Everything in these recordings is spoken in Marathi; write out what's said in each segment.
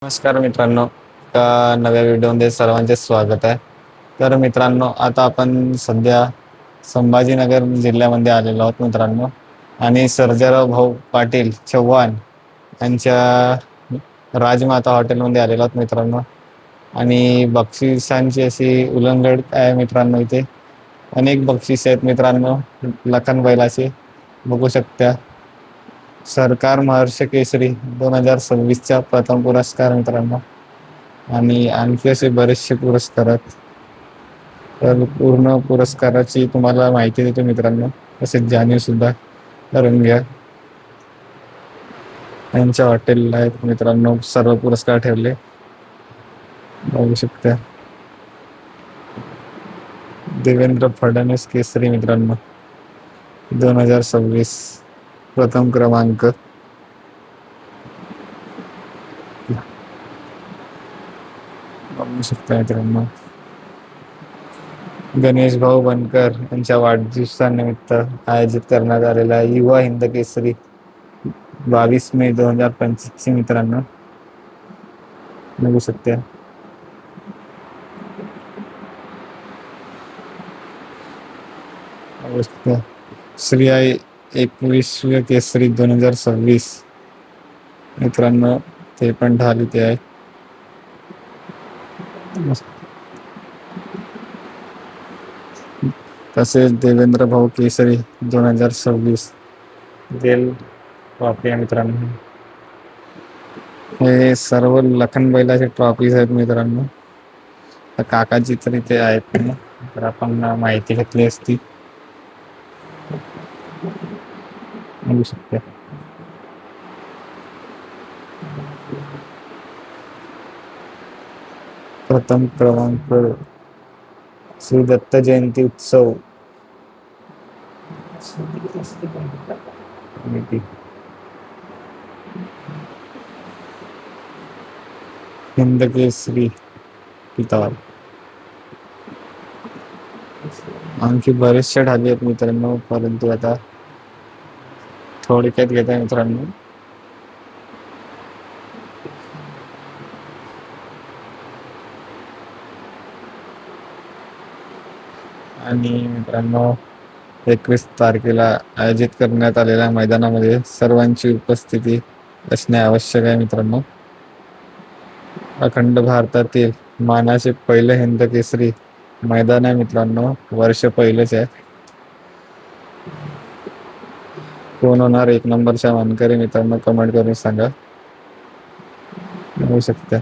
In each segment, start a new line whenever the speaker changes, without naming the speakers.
नमस्कार मित्रांनो, नव्या व्हिडिओमध्ये सर्वांचे स्वागत आहे. तर मित्रांनो, आता आपण सध्या संभाजीनगर जिल्ह्यामध्ये आलेलो आहोत मित्रांनो. आणि सर्जेराव भाऊ पाटील चव्हाण यांच्या राजमाता हॉटेलमध्ये आलेलो आहोत मित्रांनो. आणि बक्षिसांची अशी उलंगड आहे मित्रांनो. इथे अनेक बक्षीस आहेत मित्रांनो, लखन बैलाचे बघू शकता. सरकार महर्ष केसरी 2026चा प्रथम पुरस्कार मित्रांनो. आणि आणखी असे बरेचसे पुरस्कार आहेत. तर पूर्ण पुरस्काराची तुम्हाला माहिती देतो मित्रांनो, तसेच जाणीव सुद्धा करून घ्या. यांच्या हॉटेलला आहेत मित्रांनो सर्व पुरस्कार ठेवले, बघू शकता. देवेंद्र फडणवीस केसरी मित्रांनो 2026 प्रथम क्रमांक. बघू शकता मित्रांनो. गणेश भाऊ बनकर यांच्या वाढदिवसानिमित्त आयोजित करण्यात आलेला युवा हिंद केसरी 22 मे 2025 मित्रांनो, बघू शकता. श्री आई 21 केसरी 2026 मित्रांनो, ते पण ढाल इथे आहे. तसेच देवेंद्र भाऊ केसरी 2026 गेल ट्रॉफी आहे मित्रांनो. हे सर्व लखन बैलाचे ट्रॉफीज आहेत मित्रांनो. काकाजी तर इथे आहेत ना, तर आपण माहिती घेतली असती. बघू शकते. प्रथम क्रमांक श्री दत्त जयंती उत्सव हिंद केसरी किताब. आणखी बरेचशे ढाली आहेत मित्रांनो, परंतु आता थोडक्यात घेत आहे मित्रांनो. आणि मित्रांनो, 21 तारखेला आयोजित करण्यात आलेल्या मैदानामध्ये सर्वांची उपस्थिती असणे आवश्यक आहे मित्रांनो. अखंड भारतातील मानाचे पहिले हिंद केसरी मैदान आहे मित्रांनो, वर्ष पहिलेच आहे. कोण होणार 1 नंबरच्या मानकरी मित्रांनो, कमेंट करून सांगा. होऊ शकते.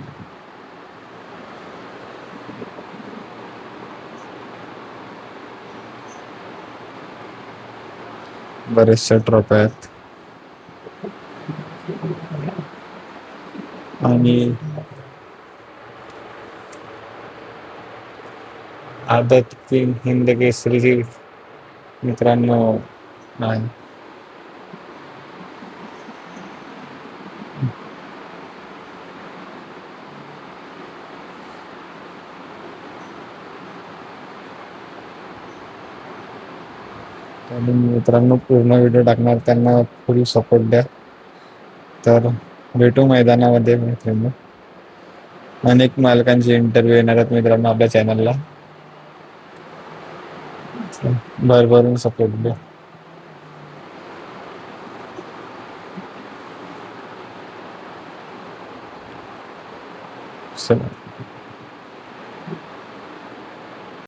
बरेचशा ट्रॉफ्या आहेत. आणि आदत किंग हिंद केसरी मित्रांनो नाही. आणि मित्रांनो, पूर्ण व्हिडिओ टाकणार त्यांना फुल सपोर्ट द्या. तर भेटू मैदानामध्ये मित्रांनो. अनेक मालकांचे इंटरव्ह्यू येणार आहेत मित्रांनो आपल्या चॅनलला. भरभरून सपोर्ट द्या. चला.